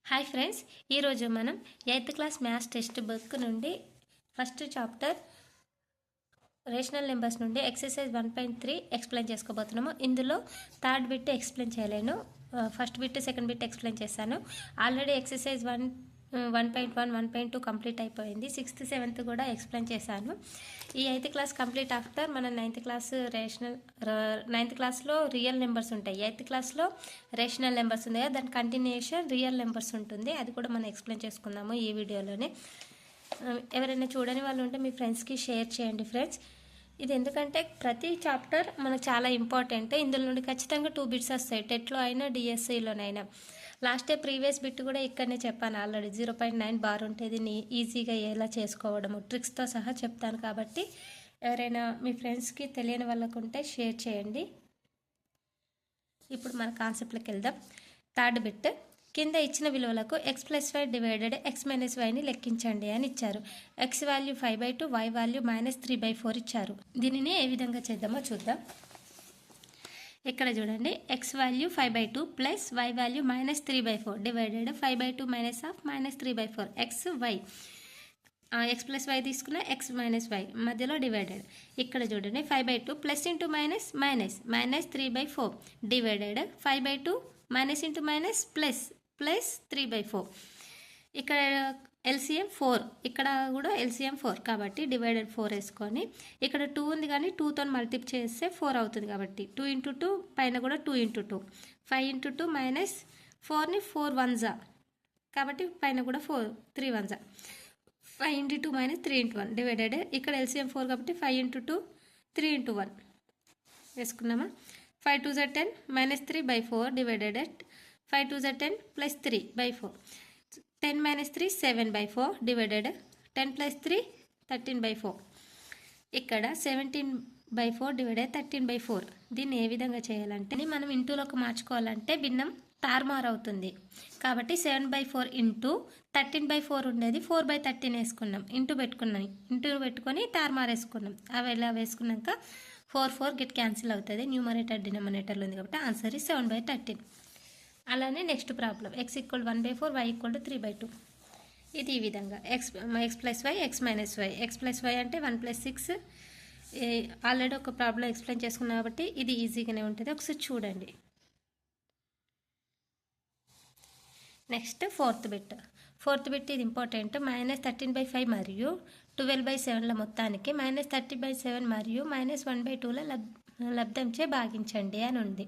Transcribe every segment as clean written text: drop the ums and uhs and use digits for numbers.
Hi friends, ఈరోజు మనం 8th class maths text book నుండి ఫస్ట్ చాప్టర్ రేషనల్ నెంబర్స్ నుండి ఎక్సర్సైజ్ 1.3 ఎక్స్ప్లెయిన్ చేసుకోబోతున్నాము. ఇందులో థర్డ్ బిట్ ఎక్స్ప్లెయిన్ చేయలేను, first bit second bit explain చేశాను. ఆల్రెడీ ఎక్సర్సైజ్ 1.1 1.2 కంప్లీట్ అయిపోయింది. 6th 7th కూడా ఎక్స్ప్లెయిన్ చేశాను. ఈ 8th క్లాస్ కంప్లీట్ ఆఫ్టర్ మన 9th క్లాస్ నైన్త్ క్లాస్లో రియల్ నెంబర్స్ ఉంటాయి. 8th క్లాస్లో రేషనల్ నెంబర్స్ ఉంది కదా, దాని కంటిన్యూషన్ రియల్ నెంబర్స్ ఉంటుంది. అది కూడా మనం ఎక్స్ప్లెయిన్ చేసుకుందాము ఈ వీడియోలోనే. ఎవరైనా చూడని వాళ్ళు ఉంటే మీ ఫ్రెండ్స్కి షేర్ చేయండి ఫ్రెండ్స్. ఇది ఎందుకంటే ప్రతి చాప్టర్ మనకు చాలా ఇంపార్టెంట్. ఇందులో నుండి ఖచ్చితంగా 2 బిట్స్ వస్తాయి, టెట్లో అయినా డిఎస్సిలోనైనా. లాస్ట్ ప్రీవియస్ బిట్ కూడా ఇక్కడనే చెప్పాను ఆల్రెడీ. 0.9 బార్ ఉంటుంది, ఈజీగా ఎలా చేసుకోవడము ట్రిక్స్తో సహా చెప్తాను. కాబట్టి ఎవరైనా మీ ఫ్రెండ్స్కి తెలియని వాళ్ళకు ఉంటే షేర్ చేయండి. ఇప్పుడు మన కాన్సెప్ట్లోకి వెళ్దాం. థర్డ్ బిట్, కింద ఇచ్చిన విలువలకు x+y డివైడెడ్ x-y లెక్కించండి అని ఇచ్చారు. x వాల్యూ 5/2, y వాల్యూ -3/4 ఇచ్చారు. దీనిని ఏ విధంగా చేద్దామో చూద్దాం. ఇక్కడ చూడండి, x value 5/2 plus y value -3/4 divided 5/2 -3/4 x y. x+y తీసుకున్న x - y మధ్యలో డివైడెడ్. ఇక్కడ చూడండి 5/2 plus into minus -3/4 divided 5/2 minus into minus plus 3/4. ఇక్కడ ఎల్సిఎం 4, ఇక్కడ కూడా ఎల్సిఎం 4 కాబట్టి డివైడెడ్ 4 వేసుకొని, ఇక్కడ 2 ఉంది కానీ 2తో మల్టిప్లై చేస్తే 4 అవుతుంది కాబట్టి 2 × 2 పైన కూడా 2 × 2 5 × 2 -4ని 4 1s కాబట్టి పైన కూడా 3 1s 5 × 2 -3 × 1 డివైడెడ్. ఇక్కడ ఎల్సిఎం 4 కాబట్టి 5 × 2 3 × 1 వేసుకున్నామా. 5 2s 10 -3/4 డివైడెడ్ 5 2s 10 +3/4 10 - 3 7/4 డివైడెడ్ 10 + 3 13/4. ఇక్కడ 17/4 డివైడెడ్ 13/4. దీన్ని ఏ విధంగా చేయాలంటే మనం ఇంటూలోకి మార్చుకోవాలంటే భిన్నం తారుమారు అవుతుంది. కాబట్టి 7/4 ఇంటూ 13/4 ఉండేది 4/13 వేసుకున్నాం. ఇంటూ పెట్టుకొని తారుమారు వేసుకున్నాం. అవి ఎలా వేసుకున్నాక 4 గెట్ క్యాన్సిల్ అవుతుంది. న్యూమరేటర్ డినామినేటర్లో ఉంది కాబట్టి ఆన్సర్ ఈ 7/13. అలానే నెక్స్ట్ ప్రాబ్లం, x = 1/4 y = 3/2. ఇది ఈ విధంగా x+y x-y. x+y అంటే 1 + 6. ఆల్రెడీ ఒక ప్రాబ్లం ఎక్స్ప్లెయిన్ చేసుకున్నాం కాబట్టి ఇది ఈజీగానే ఉంటుంది, ఒకసారి చూడండి. నెక్స్ట్ ఫోర్త్ బిట్ ఇది ఇంపార్టెంట్. -13/5 మరియు 12/7ల మొత్తానికి -30/7 మరియు -1/2ల లబ్ధంచే భాగించండి అని ఉంది.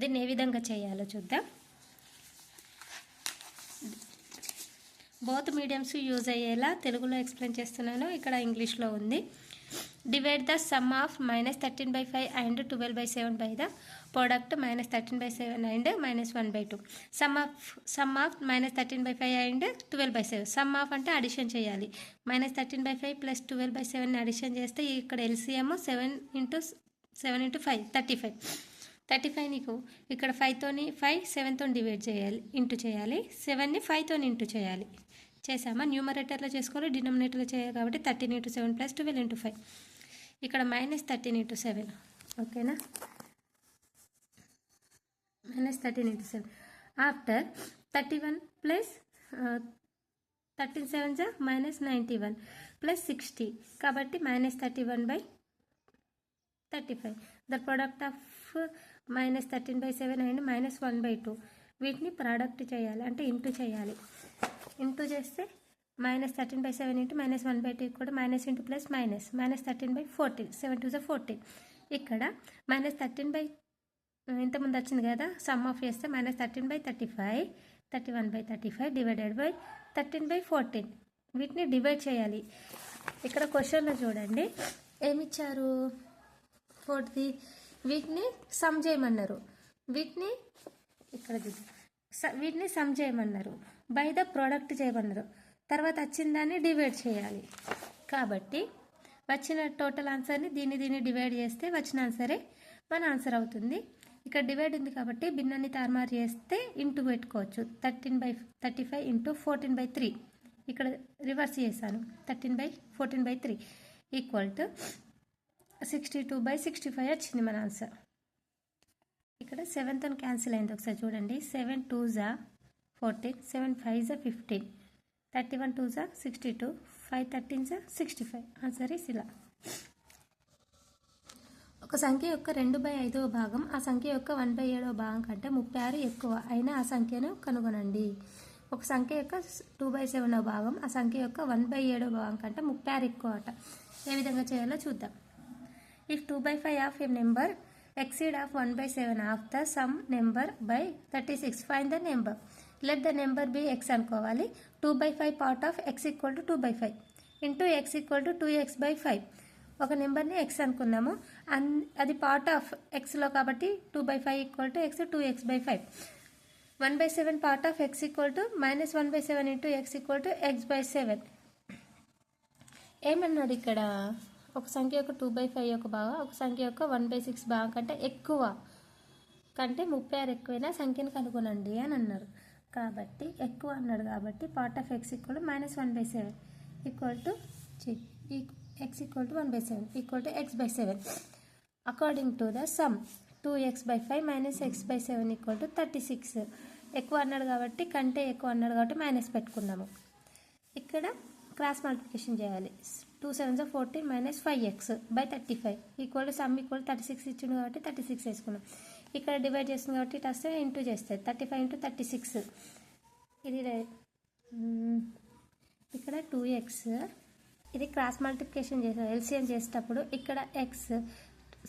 దీన్ని ఏ విధంగా చేయాలో చూద్దాం. బోత్ మీడియంస్ యూజ్ అయ్యేలా తెలుగులో ఎక్స్ప్లెయిన్ చేస్తున్నాను, ఇక్కడ ఇంగ్లీష్లో ఉంది. Divide the sum of -13/5 and 12/7 by the product -13/7 and -1/2. Some of -13/5 and 12/7. Some of అంటే అడిషన్ చేయాలి. -13/5 + 12/7 అడిషన్ చేస్తే ఇక్కడ ఎల్సిఎం 7 × 5 35. 35 నీకు ఇక్కడ 5తోని 5 7తో డివైడ్ చేయాలి, ఇంటూ చేయాలి. 7ని 5తో ఇంటూ చేయాలి. చేసామా. న్యూమరేటర్లో చేసుకోవాలి, డినామినేటర్లో చేయాలి కాబట్టి 13 × 7 + 12 × 5. ఇక్కడ -13 × 7. ఓకేనా, -13 × 7. ఆఫ్టర్ 31 + 13 7s -91 + 60 కాబట్టి -31/35. The product of -13/7 and -1/2. వీటిని ప్రోడక్ట్ చేయాలి అంటే ఇంటూ చేయాలి. ఇంటూ చేస్తే -13/7 × -1/2 కూడా మైనస్ ఇంటూ ప్లస్ -13/14 7 2s 14. ఇక్కడ -13 ఇంతకుముందు వచ్చింది కదా, సమ్ ఆఫ్ చేస్తే -13/35 31/35 డివైడెడ్ బై 13/14. వీటిని డివైడ్ చేయాలి. ఇక్కడ క్వశ్చన్లో చూడండి ఏమిచ్చారు, 40 వీటిని సమ్ చేయమన్నారు. వీటిని సమ్ చేయమన్నారు, బై ద ప్రోడక్ట్ చేయమన్నారు. తర్వాత వచ్చిన దాన్ని డివైడ్ చేయాలి. కాబట్టి వచ్చిన టోటల్ ఆన్సర్ని దీన్ని డివైడ్ చేస్తే వచ్చిన ఆన్సరే మన ఆన్సర్ అవుతుంది. ఇక్కడ డివైడ్ ఉంది కాబట్టి భిన్నాన్ని తారుమారు చేస్తే ఇంటూ పెట్టుకోవచ్చు. 13/35 ఇంటూ 14/3. ఇక్కడ రివర్స్ చేశాను, 13/14/3 = 62/65 వచ్చింది మన ఆన్సర్. ఇక్కడ 7తో క్యాన్సిల్ అయింది, ఒకసారి చూడండి. 7 2s 14, 7 5 is 15, 31 2 is 62, 5 13 is 65. Answer is ఇలా. ఒక సంఖ్య యొక్క 2/5వ భాగం ఆ సంఖ్య యొక్క 1/7వ భాగం కంటే 36 ఎక్కువ అయినా ఆ సంఖ్యను కనుగొనండి. ఒక సంఖ్య యొక్క 2/7వ భాగం ఆ సంఖ్య యొక్క 1/7వ భాగం కంటే 36 ఎక్కువ అట. ఏ విధంగా చేయాలో చూద్దాం. If 2/5 of A number exceed of 1/7 of the sum number by 36, find the number. Let the number be x అనుకోవాలి. 2/5 part of x equal to 2/5 into x equal to 2x/5. ఒక నెంబర్ని x అనుకుందాము, అది పార్ట్ ఆఫ్ xలో కాబట్టి 2/5 equal to x 2x/5. 1/7 part of x equal to -1/7 into x equal to x/7. ఏమన్నాడు ఇక్కడ? ఒక సంఖ్య యొక్క 2/5 యొక్క భాగం ఒక సంఖ్య యొక్క 1/6 భాగం కంటే ఎక్కువ కంటే 36 ఎక్కువైనా సంఖ్యను కనుగొనండి అని అన్నారు. కాబట్టి ఎక్కువ అన్నాడు కాబట్టి part of x equal to -1/7 equal to x equal to 1/7 equal to x/7. According to the sum 2x/5 minus x/7 equal to 36. ఎక్కువ అన్నాడు కాబట్టి కంటే ఎక్కువ అన్నాడు కాబట్టి మైనస్ పెట్టుకున్నాము. ఇక్కడ క్రాస్ మల్టిప్లికేషన్ చేయాలి. 2 7 14 minus 5x/35 equal to sum equal 36 ఇచ్చిండు కాబట్టి 36 వేసుకున్నాం. ఇక్కడ డివైడ్ చేస్తుంది కాబట్టి ఇటు వస్తే ఇంటూ చేస్తే 35 into 36. ఇది ఇక్కడ 2x. ఇది క్రాస్ మల్టిప్లికేషన్ చేసాం. ఎల్సిఎం చేసేటప్పుడు ఇక్కడ X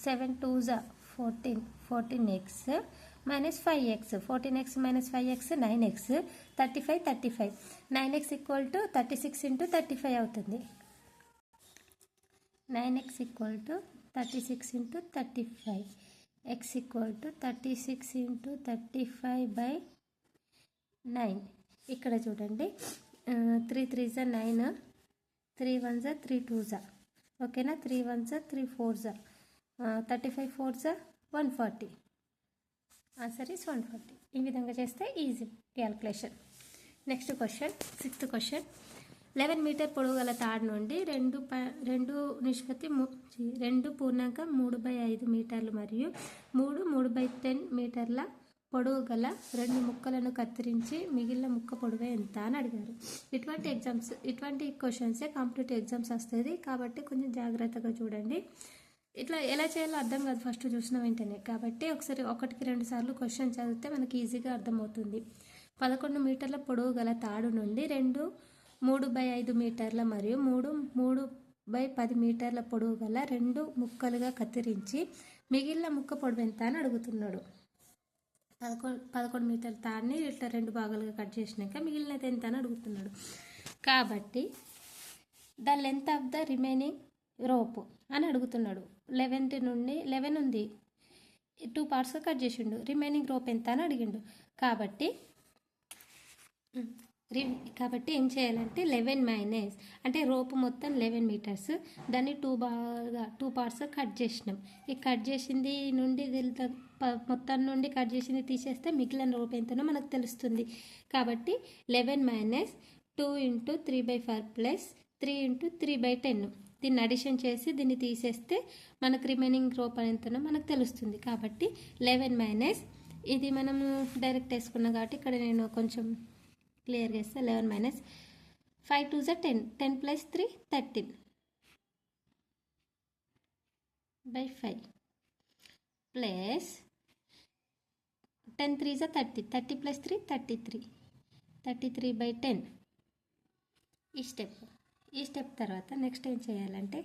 7 2 14 14x minus 5x 14x minus 5x 9x 35 35 9x equal to 36 into 35 అవుతుంది. 9x equal to 36 into 35 x equal to 36 into 35 by 9. ఇక్కడ చూడండి 3 3 9 3 1 3 2 ఓకేనా. 3 1 3 4 35 4 140. Answer is 140. ఈ విధంగా చేస్తే easy calculation. Next question 6th question. 11 meter పొడవు గల తాడు నుండి 2.3/5 మీటర్లు మరియు 3/10 మీటర్ల పొడవు గల 2 ముక్కలను కత్తిరించి మిగిలిన ముక్క పొడవు ఎంత అని అడిగారు. ఇటువంటి క్వశ్చన్సే కాంపిటేటివ్ ఎగ్జామ్స్ వస్తుంది కాబట్టి కొంచెం జాగ్రత్తగా చూడండి. ఇట్లా ఎలా చేయాలో అర్థం కాదు ఫస్ట్ చూసిన వెంటనే. కాబట్టి ఒకసారి 1కి 2 సార్లు క్వశ్చన్ చదివితే మనకి ఈజీగా అర్థమవుతుంది. 11 మీటర్ల పొడవు గల తాడు నుండి 3/5 మీటర్ల మరియు 3/10 మీటర్ల పొడవు గల 2 ముక్కలుగా కత్తిరించి మిగిలిన ముక్క పొడవు ఎంత అని అడుగుతున్నాడు. 11 మీటర్ల తాడుని ఇట్లా 2 భాగాలుగా కట్ చేసినాక మిగిలినది ఎంత అని అడుగుతున్నాడు. కాబట్టి the length of the remaining rope అని అడుగుతున్నాడు. 11 ఉంది, 2 పార్ట్స్గా కట్ చేసిండు. రిమైనింగ్ రోప్ ఎంత అని అడిగిండు. కాబట్టి ఏం చేయాలంటే 11 మైనస్ అంటే రోపు మొత్తం 11 మీటర్స్, దాన్ని 2 పార్ట్స్గా కట్ చేసినాం. ఈ కట్ చేసింది నుండి మొత్తం నుండి కట్ చేసింది తీసేస్తే మిగిలిన రోప్ ఎంతనో మనకు తెలుస్తుంది. కాబట్టి 11 మైనస్ 2 into 3/4 ప్లస్ 3 into 3/10. దీన్ని అడిషన్ చేసి దీన్ని తీసేస్తే మనకు రిమైనింగ్ రోప్ ఎంతనో మనకు తెలుస్తుంది. కాబట్టి 11 మైనస్ ఇది మనము డైరెక్ట్ వేసుకున్నాం కాబట్టి ఇక్కడ నేను కొంచెం క్లియర్గా వేస్తే 11 minus 5 2 10 10 plus 3 13 by 5 plus 10 3 30 30 plus 3 33 by 10. ఈ స్టెప్ తర్వాత నెక్స్ట్ ఏం చేయాలంటే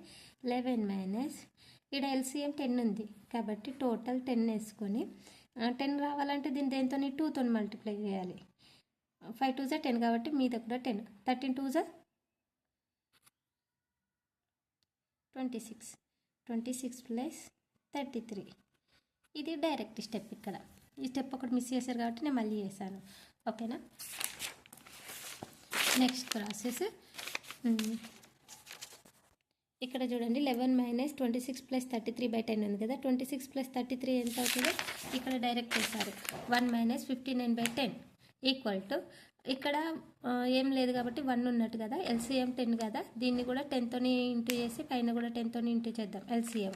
11 మైనస్ ఇక్కడ ఎల్సిఎం 10 ఉంది కాబట్టి టోటల్ 10 వేసుకొని 10 రావాలంటే దీని దేంతో 2తో మల్టిప్లై చేయాలి. 5 2 10 కాబట్టి మీద కూడా 10 13 2 26 ప్లస్ 33. ఇది డైరెక్ట్ స్టెప్. ఇక్కడ ఈ స్టెప్ ఒకటి మిస్ చేశారు కాబట్టి నేను మళ్ళీ చేశాను. ఓకేనా. నెక్స్ట్ ప్రాసెస్ ఇక్కడ చూడండి 11 మైనస్ 26 ప్లస్ 33 by 10 ఉంది కదా. 26 ప్లస్ 33 ఎంత అవుతుందో ఇక్కడ డైరెక్ట్ చేశారు. 1 మైనస్ 59 by 10 ఈక్వల్ టు ఇక్కడ ఏం లేదు కాబట్టి 1 ఉన్నట్టు కదా. ఎల్సిఎం 10 కదా, దీన్ని కూడా 10తో ఇంటూ చేసి పైన కూడా 10తో ఇంటూ చేద్దాం ఎల్సిఎం.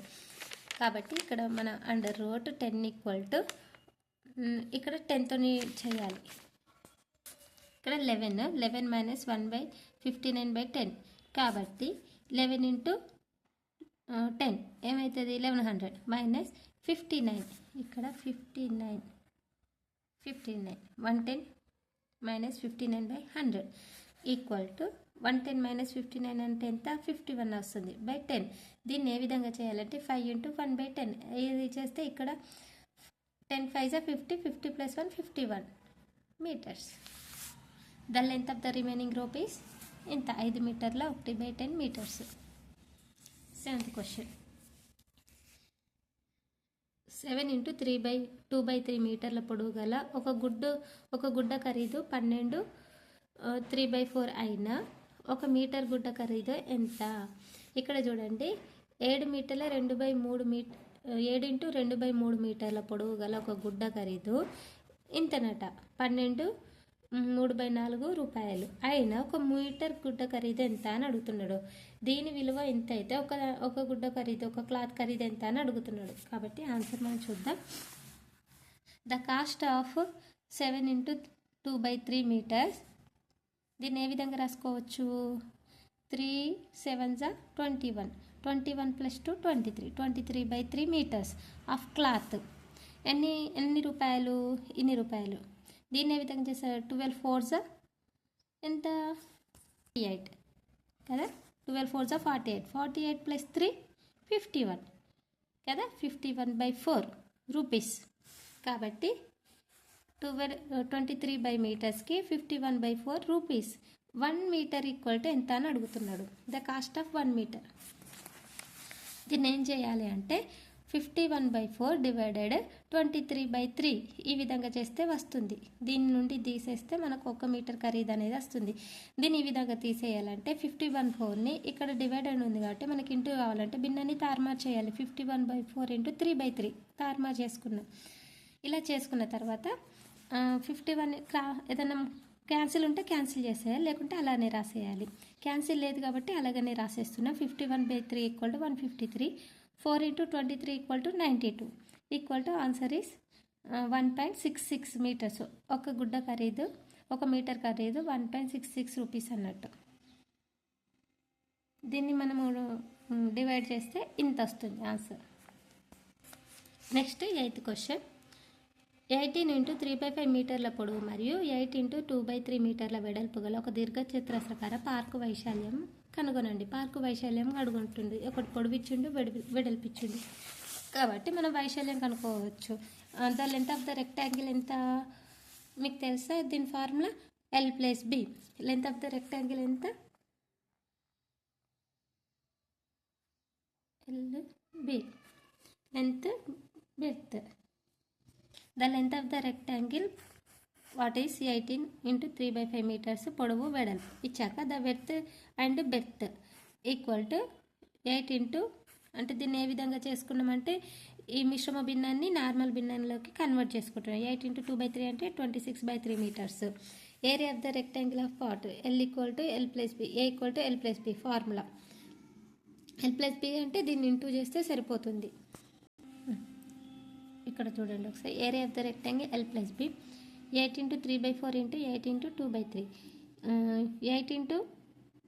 కాబట్టి ఇక్కడ మన √10 ఈక్వల్ టు ఇక్కడ 10తో చేయాలి. ఇక్కడ 11 మైనస్ 1/59/10 కాబట్టి 11 ఇంటూ 10 ఏమవుతుంది 1100 మైనస్ 59 ఇక్కడ 59 110 మైనస్ 59/100 ఈక్వల్ టు 110 మైనస్ 59 అంటే ఎంత 51 వస్తుంది బై 10. దీన్ని ఏ విధంగా చేయాలంటే 5 ఇంటూ 1/10 ఇది చేస్తే ఇక్కడ 10 5 50 50 plus 1 51 meters. The length of the remaining rope is ఇంత 5 మీటర్ల 1/10 మీటర్స్. 7th క్వశ్చన్ 7 ఇంటూ 2/3 మీటర్ల పొడవు గల ఒక గుడ్డ ఖరీదు 12 3/4 అయినా 1 మీటర్ గుడ్డ ఖరీదు ఎంత? ఇక్కడ చూడండి 7 మీటర్ల 7 ఇంటూ 2/3 మీటర్ల పొడవు గల ఒక గుడ్డ ఖరీదు ఇంతనట 12 3/4 రూపాయలు అయినా 1 మీటర్ గుడ్డ ఖరీదు ఎంత అని అడుగుతున్నాడు. దీని విలువ ఎంత అయితే ఒక గుడ్డ ఖరీదు ఒక క్లాత్ ఖరీదు ఎంత అని అడుగుతున్నాడు. కాబట్టి ఆన్సర్ మనం చూద్దాం. The cost of 7 into 2/3 meters. దీన్ని ఏ విధంగా రాసుకోవచ్చు 3 7s 21 plus 2 23/3 metres of cloth ఎన్ని రూపాయలు ఇన్ని రూపాయలు. దీన్ని ఏ విధంగా చేస్తారు 12 4s ఎంత 48 కదా 12 4s 48 ప్లస్ 3 51 కదా 51/4 రూపీస్. కాబట్టి 23 మీటర్స్కి 51/4 రూపీస్. 1 మీటర్ ఈక్వల్ టు ఎంత అని అడుగుతున్నాడు. The cost of 1 meter. దీన్ని ఏం చేయాలి అంటే 51/4 డివైడెడ్ 23/3 ఈ విధంగా చేస్తే వస్తుంది. దీని నుండి తీసేస్తే మనకు 1 మీటర్ ఖరీదు అనేది వస్తుంది. దీన్ని ఈ విధంగా తీసేయాలంటే 51/4ని ఇక్కడ డివైడెడ్ ఉంది కాబట్టి మనకి ఇంటూ కావాలంటే భిన్నాన్ని తారుమారు చేయాలి. 51/4 ఇంటూ 3/3 తారుమారు చేసుకున్నాం. ఇలా చేసుకున్న తర్వాత 51 ఏదైనా క్యాన్సిల్ ఉంటే క్యాన్సిల్ చేసేయాలి, లేకుంటే అలానే రాసేయాలి. క్యాన్సిల్ లేదు కాబట్టి అలాగనే రాసేస్తున్నాం. 51/3 equal to 153. 4 into 23 equal to 92 equal to answer is 1.66 meters. ఒక గుడ్డ ఖరీదు 1 మీటర్ ఖరీదు 1.66 రూపీస్ అన్నట్టు. దీన్ని మనము డివైడ్ చేస్తే ఇంత వస్తుంది answer. Next 8th question 18 into 3/5 మీటర్ల పొడవు మరియు 8 ఇంటూ 2/3 మీటర్ల వెడల్పు గల ఒక దీర్ఘచతురస్రాకార పార్కు వైశాల్యం కనుగొనండి. పార్కు వైశాల్యం అడుగుంటుంది. ఒకటి పొడవిచ్చిండు వెడల్పిచ్చిండు కాబట్టి మనం వైశాల్యం కనుక్కోవచ్చు. The length of the rectangle ఎంత మీకు తెలుసా? దీని formula L+B. Length of the rectangle ఎంత LB. Length breadth. The length of the rectangle what is 18 into 3/5 meters పొడవు వెడల్పు ఇచ్చాక the width and breadth equal to 8 into అంటే దీన్ని ఏ విధంగా చేసుకున్నామంటే ఈ మిశ్రమ భిన్నాన్ని నార్మల్ భిన్నంలోకి కన్వర్ట్ చేసుకుంటున్నాం. 8 ఇంటూ 2/3 అంటే 26/3 metres. Area of the rectangle of part L equal to L+B. A equal to L+B formula. L+B అంటే దీన్ని ఇంటూ చేస్తే సరిపోతుంది. ఇక్కడ చూడండి ఒకసారి area of the rectangle L+B 8 into 3/4 into 8 into 2/3. 8 into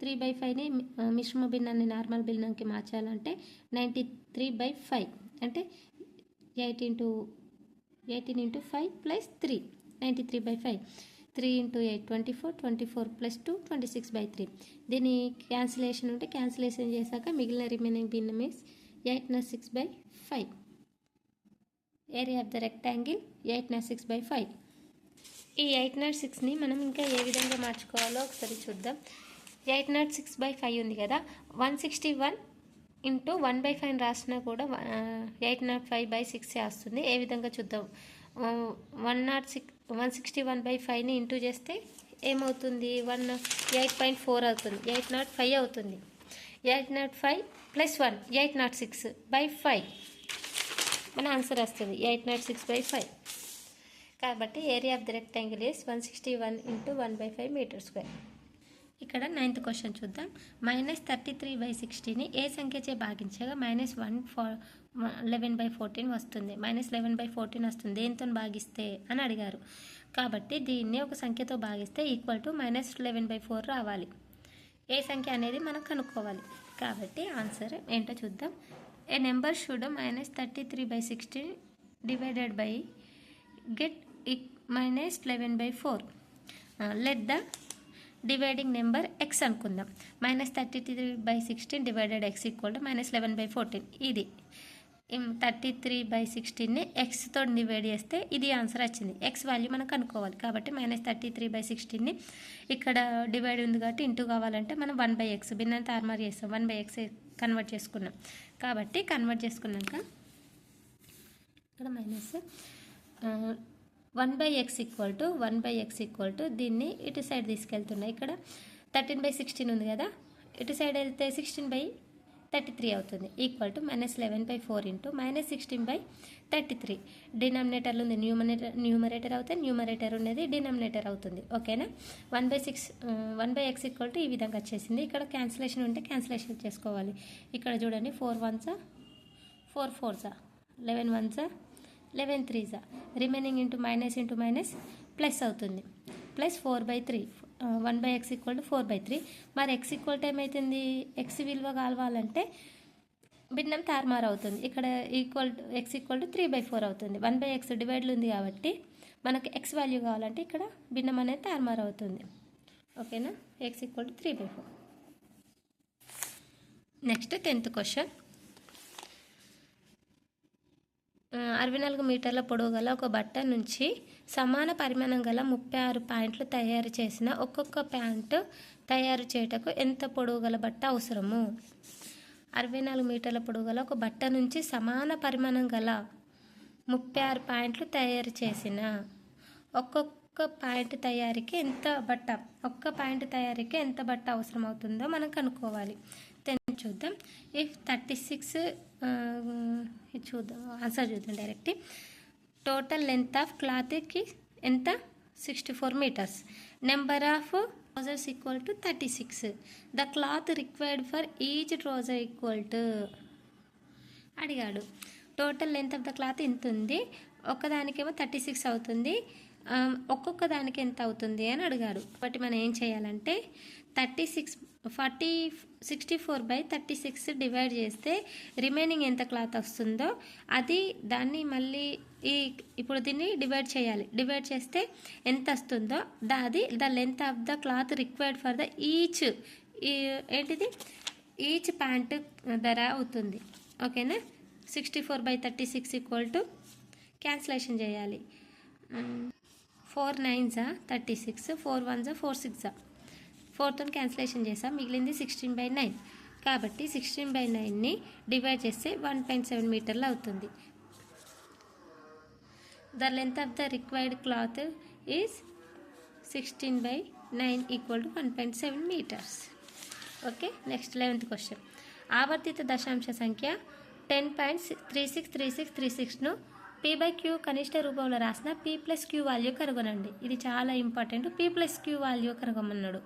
3/5ని మిశ్రమ భిన్నాన్ని నార్మల్ భిన్నంకి మార్చాలంటే 93/5 అంటే 18 ఇంటూ 5 ప్లస్ 3 93/5. 3 into 8 24 plus 2 26/3. దీని క్యాన్సిలేషన్ ఉంటే క్యాన్సిలేషన్ చేశాక మిగిలిన రిమైనింగ్ భిన్నం is 8/6/5. Area of the rectangle 8/6/5. ఈ 8/6ని మనం ఇంకా ఏ విధంగా మార్చుకోవాలో ఒకసారి చూద్దాం. 8/6/5 ఉంది కదా 161 ఇంటూ 1/5 రాసినా కూడా 805/6 వస్తుంది. ఏ విధంగా చూద్దాం 161/5ని ఇంటూ చేస్తే ఏమవుతుంది 8.4 అవుతుంది 805 అవుతుంది. 805 ప్లస్ 1 806/5 మన ఆన్సర్ వస్తుంది 806/5. కాబట్టి area of the rectangle is 161 into 1/5 meter square. ఇక్కడ 9th క్వశ్చన్ చూద్దాం. -33/60ని ఏ సంఖ్యచే భాగించగా -11/14 వస్తుంది. -11/14 వస్తుంది దేంతో భాగిస్తే అని అడిగారు. కాబట్టి దీన్ని ఒక సంఖ్యతో భాగిస్తే ఈక్వల్ టు -11/4 రావాలి. ఏ సంఖ్య అనేది మనం కనుక్కోవాలి. కాబట్టి ఆన్సర్ ఏంటో చూద్దాం. A number should -33/16 divided by get -11/4. Let the dividing number x అనుకుందాం. -33/16 డివైడెడ్ ఎక్స్ ఈక్వల్ టు -11/14. ఇది 33/16ని ఎక్స్తో డివైడ్ చేస్తే ఇది ఆన్సర్ వచ్చింది. ఎక్స్ వాల్యూ మనం కనుక్కోవాలి. కాబట్టి -33/16ని ఇక్కడ డివైడ్ ఉంది కాబట్టి ఇంటూ కావాలంటే మనం 1/x భిన్నంత తారుమారు చేస్తాం. 1/x కన్వర్ట్ చేసుకున్నాం. కాబట్టి కన్వర్ట్ చేసుకున్నాక ఇక్కడ -1/x ఈక్వల్ టు దీన్ని ఇటు సైడ్ తీసుకెళ్తున్నాయి. ఇక్కడ 13/16 ఉంది కదా, ఇటు సైడ్ వెళ్తే 16/33 అవుతుంది. Equal to -11/4 into -16/33. డినామినేటర్లు ఉంది, న్యూమరేటర్ అవుతుంది, న్యూమరేటర్ ఉన్నది డినామినేటర్ అవుతుంది. ఓకేనా. 1/x ఈక్వల్ టు ఈ విధంగా వచ్చేసింది. ఇక్కడ క్యాన్సిలేషన్ ఉంటే క్యాన్సిలేషన్ చేసుకోవాలి. ఇక్కడ చూడండి 4 1s 4 4s 11 1s 11 3s remaining into minus plus అవుతుంది. ప్లస్ 4/3. 1/x equal to 4/3. మరి x ఈక్వల్ టు ఏమవుతుంది? x విలువ కావాలంటే భిన్నం తారుమారు అవుతుంది. ఇక్కడ x ఈక్వల్ టు 3/4 అవుతుంది. 1/x డివైడ్లు ఉంది కాబట్టి మనకు x వాల్యూ కావాలంటే ఇక్కడ భిన్నం అనేది తారుమారు అవుతుంది. ఓకేనా. x equal to 3/4. Next 10th question. 64 మీటర్ల పొడవు గల ఒక బట్ట నుంచి సమాన పరిమాణం గల 36 ప్యాంట్లు తయారు చేసిన ఒక్కొక్క ప్యాంటు తయారు చేయటకు ఎంత పొడవు గల బట్ట అవసరము? 64 మీటర్ల పొడవు గల ఒక బట్ట నుంచి సమాన పరిమాణం గల 36 ప్యాంట్లు తయారు చేసిన ఒక్కొక్క ప్యాంటు తయారీకి ఎంత బట్ట, ఒక్క ప్యాంటు తయారీకి ఎంత బట్ట అవసరం అవుతుందో మనం కనుక్కోవాలి. చూద్దాం. ఇఫ్ 36 చూద్దాం, ఆన్సర్ చూద్దాం డైరెక్ట్. టోటల్ లెంత్ ఆఫ్ క్లాత్కి ఎంత? 64 metres. Number of trousers equal to 36. The cloth required for each trouser equal to అడిగాడు. Total length of the cloth ఇంత ఉంది, ఒక్కదానికేమో 36 అవుతుంది, ఒక్కొక్క దానికి ఎంత అవుతుంది అని అడిగాడు. కాబట్టి మనం ఏం చేయాలంటే 64/36 డివైడ్ చేస్తే రిమైనింగ్ ఎంత క్లాత్ వస్తుందో అది దాన్ని మళ్ళీ ఇప్పుడు దీన్ని డివైడ్ చేయాలి. డివైడ్ చేస్తే ఎంత వస్తుందో అది the length of the cloth required for the each pant ధర అవుతుంది. ఓకేనా. 64/36 ఈక్వల్ టు క్యాన్సిలేషన్ చేయాలి. 4 9s 36, 4 1s 4 6. 4తో క్యాన్సిలేషన్ చేసాం, మిగిలింది 16/9. కాబట్టి 16/9ని డివైడ్ చేస్తే 1.7 మీటర్లు అవుతుంది. The length of the required cloth is 16/9 equal to 1.7 metres. Okay. Next 11th question. ఆవర్తిత దశాంశ సంఖ్య 10.363636ను p/q కనిష్ట రూపంలో రాసిన p+q వాల్యూ కనుగొనండి. ఇది చాలా ఇంపార్టెంట్. p+q value కనుగొమన్నాడు.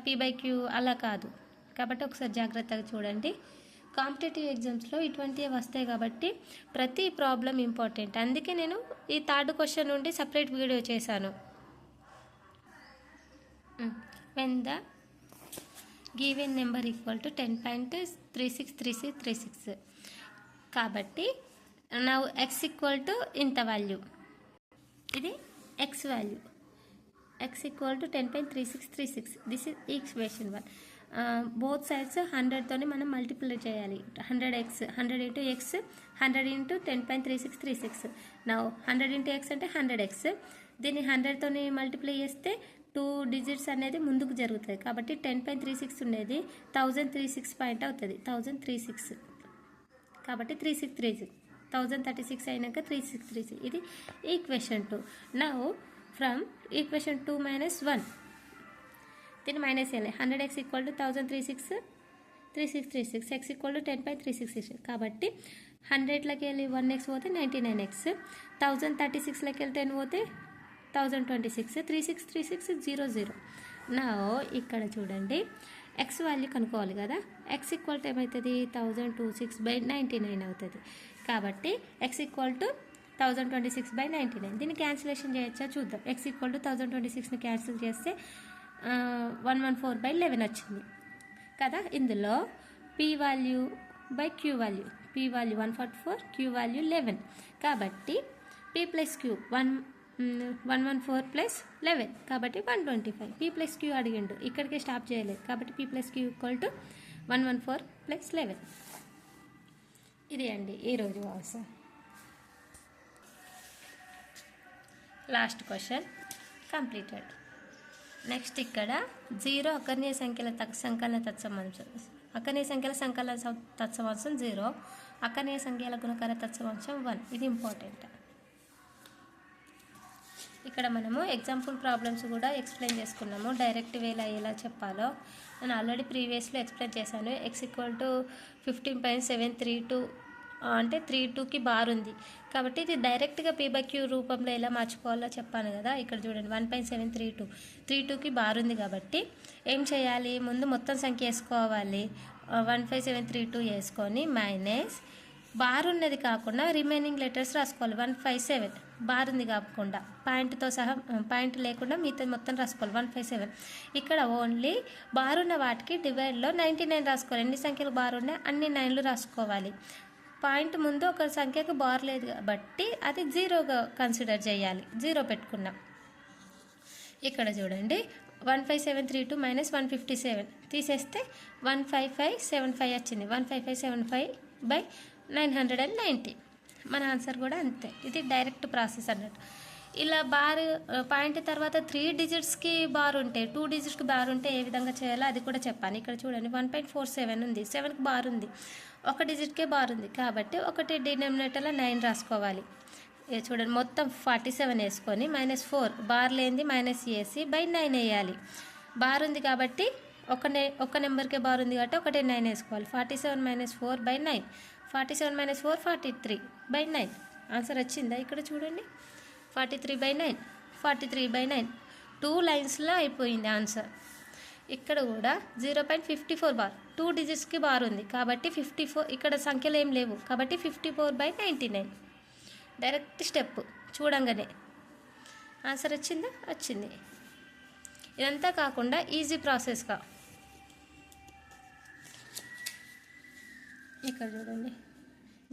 p/q అలా కాదు కాబట్టి ఒకసారి జాగ్రత్తగా చూడండి. కాంపిటేటివ్ ఎగ్జామ్స్లో ఇటువంటివి వస్తాయి కాబట్టి ప్రతి ప్రాబ్లం ఇంపార్టెంట్. అందుకే నేను ఈ 3rd క్వశ్చన్ నుండి సపరేట్ వీడియో చేశాను. When the given number equal to 10.363636. కాబట్టి నౌ ఎక్స్ ఈక్వల్ టు ఇంత వాల్యూ, ఇది x value. X equal to 10.3636. This is equation 1. Both sides 100తోని మనం మల్టిప్లై చేయాలి. 100x 100 into x 100 into 10.3636. Now 100 into x అంటే 100x. దీన్ని 100తోని multiply చేస్తే 2 digits అనేది ముందుకు జరుగుతుంది. కాబట్టి 10.36 ఉండేది 1036 పాయింట్ అవుతుంది. 1036 కాబట్టి 3636 1036 అయినాక 3636. ఇది ఈక్వేషన్ 2. నౌ ఫ్రమ్ ఈక్వేషన్ 2 - 1 దీన్ని మైనస్ చేయాలి. 100x equal to 1036 3636. x equal to 10.3666. కాబట్టి 100లోకి వెళ్ళి 1x పోతే 99x. 1036లోకి వెళ్ళి 10 పోతే 1026. 3636 00. నా ఇక్కడ చూడండి ఎక్స్ వాల్యూ కనుక్కోవాలి కదా. ఎక్స్ ఈక్వల్ టు ఏమవుతుంది? 1026/99 అవుతుంది. కాబట్టి ఎక్స్ ఈక్వల్ టు 1026/99. దీన్ని క్యాన్సిలేషన్ చేయొచ్చా చూద్దాం. x = 1026ని క్యాన్సిల్ చేస్తే 114/11 వచ్చింది కదా. ఇందులో p value by q value, p value 144, q value 11. కాబట్టి p + q 114 + 11 కాబట్టి 125. p + q అడిగిండు, ఇక్కడికే స్టాప్ చేయలేదు కాబట్టి p + q = 114 + 11. ఇది అండి ఈరోజు answer. Last question completed. Next ఇక్కడ 0 అకర్ణీయ సంఖ్యల సంకలన తత్సమాంశం, అకర్ణీయ సంఖ్యల సంకలన తత్సమాంశం 0, అకర్ణీయ సంఖ్యల గుణకార తత్సమాంశం 1. ఇది ఇంపార్టెంట్. ఇక్కడ మనము ఎగ్జాంపుల్ ప్రాబ్లమ్స్ కూడా ఎక్స్ప్లెయిన్ చేసుకున్నాము. డైరెక్ట్ వేలో ఎలా చెప్పాలో నేను ఆల్రెడీ ప్రీవియస్లో ఎక్స్ప్లెయిన్ చేశాను. x = 15.732 అంటే 32కి బార్ ఉంది కాబట్టి ఇది డైరెక్ట్గా p/q రూపంలో ఎలా మార్చుకోవాలో చెప్పాను కదా. ఇక్కడ చూడండి 1.732, 32కి బార్ ఉంది కాబట్టి ఏం చేయాలి, ముందు మొత్తం సంఖ్య వేసుకోవాలి. 15732 వేసుకొని మైనస్ బార్ ఉన్నది కాకుండా రిమైనింగ్ లెటర్స్ రాసుకోవాలి. 157 బార్ ఉంది కాకుండా పాయింట్తో సహా, పాయింట్ లేకుండా మిగతా మొత్తం రాసుకోవాలి 157. ఇక్కడ ఓన్లీ బార్ ఉన్న వాటికి డివైడ్లో 99 రాసుకోవాలి. ఎన్ని సంఖ్యలు బార్ ఉన్నాయి అన్ని 9లు రాసుకోవాలి. పాయింట్ ముందు ఒక సంఖ్యకు బార్ లేదు కాబట్టి అది 0గా కన్సిడర్ చేయాలి. 0 పెట్టుకున్నాం. ఇక్కడ చూడండి 15732 మైనస్ 157 తీసేస్తే 15575 వచ్చింది. 15575/990. మన ఆన్సర్ కూడా అంతే. ఇది డైరెక్ట్ ప్రాసెస్ అన్నట్టు. ఇలా బార్ పాయింట్ తర్వాత 3 డిజిట్స్కి బార్ ఉంటే, 2 డిజిట్స్కి బార్ ఉంటే ఏ విధంగా చేయాలో అది కూడా చెప్పాను. ఇక్కడ చూడండి 1.47 ఉంది, 7కి బార్ ఉంది, 1 డిజిట్కే బార్ ఉంది కాబట్టి ఒకటి డినామినేటర్లో 9 రాసుకోవాలి. చూడండి మొత్తం 47 వేసుకొని -4 బార్ లేనిది మైనస్ చేసి /9 వేయాలి. బార్ ఉంది కాబట్టి ఒక నెంబర్కే బార్ ఉంది కాబట్టి ఒకటే 9 వేసుకోవాలి. 47 - 4/9, 47 - 4 43/9. ఆన్సర్ వచ్చిందా? ఇక్కడ చూడండి 43/9, 43/9. 2 లైన్స్లో అయిపోయింది ఆన్సర్. ఇక్కడ కూడా 0.54 బార్, 2 డిజిట్స్కి బార్ ఉంది కాబట్టి 54, ఇక్కడ సంఖ్యలు ఏం లేవు కాబట్టి 54/99. డైరెక్ట్ స్టెప్ చూడంగానే ఆన్సర్ వచ్చిందా? వచ్చింది. ఇదంతా కాకుండా ఈజీ ప్రాసెస్గా ఇక్కడ చూడండి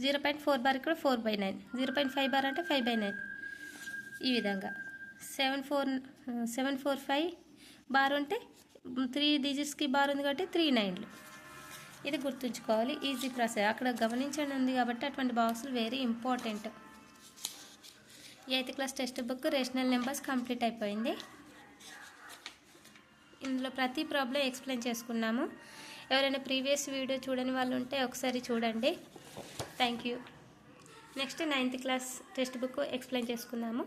0.4 బార్ ఇక్కడ 4/9, 0.5 బార్ అంటే 5/9. ఈ విధంగా 745 బార్ ఉంటే 3 డిజిట్స్కి బార్ ఉంది కాబట్టి 3 9లు. ఇది గుర్తుంచుకోవాలి. Easy process. అక్కడ గమనించండి ఉంది కాబట్టి అటువంటి బాక్సులు very important. 8th class text book rational numbers complete అయిపోయింది. ఇందులో ప్రతి ప్రాబ్లం ఎక్స్ప్లెయిన్ చేసుకున్నాము. ఎవరైనా ప్రీవియస్ వీడియో చూడని వాళ్ళు ఉంటే ఒకసారి చూడండి. Thank you. Next 9th class text book explain చేసుకున్నాము.